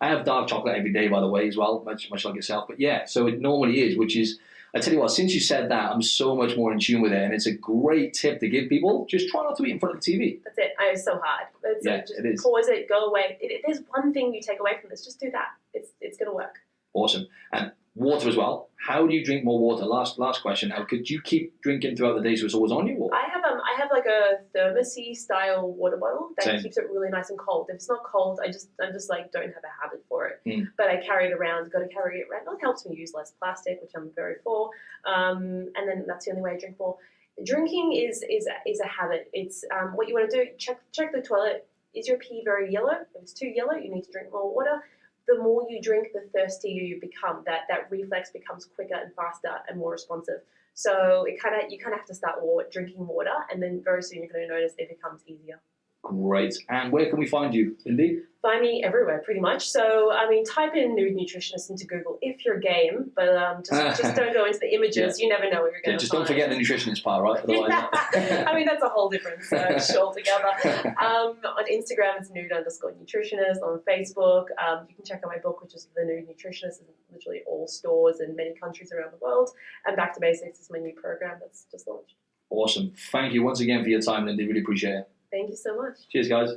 I have dark chocolate every day, by the way, as well, much like yourself. But yeah, so it normally is, which is... I tell you what, since you said that, I'm so much more in tune with it, and it's a great tip to give people. Just try not to eat in front of the TV. That's it. It's so hard. It is. Pause it, go away. If there's one thing you take away from this, just do that. It's going to work. Awesome. And water as well. How do you drink more water? Last question. How could you keep drinking throughout the day so it's always on you? Or? I have like a thermosy style water bottle that keeps it really nice and cold. If it's not cold, I'm just like don't have a habit for it. But I carry it around. Got to carry it around. It helps me use less plastic, which I'm very for. And then that's the only way I drink more. Drinking is a habit. It's what you want to do. Check the toilet. Is your pee very yellow? If it's too yellow, you need to drink more water. The more you drink, the thirstier you become. That reflex becomes quicker and faster and more responsive. So you kind of have to start drinking water, and then very soon you're going to notice it becomes easier. Great. And where can we find you, Lyndi? Find me everywhere, pretty much. So, I mean, type in Nude Nutritionist into Google if you're game, but just don't go into the images. You never know what you're going to Just find. don't forget the nutritionist part, right? I mean, that's a whole different show altogether. On Instagram, it's nude_nutritionist. On Facebook, you can check out my book, which is The Nude Nutritionist, in literally all stores in many countries around the world. And Back to Basics is my new program that's just launched. Awesome. Thank you once again for your time, Lyndi. Really appreciate it. Thank you so much. Cheers, guys.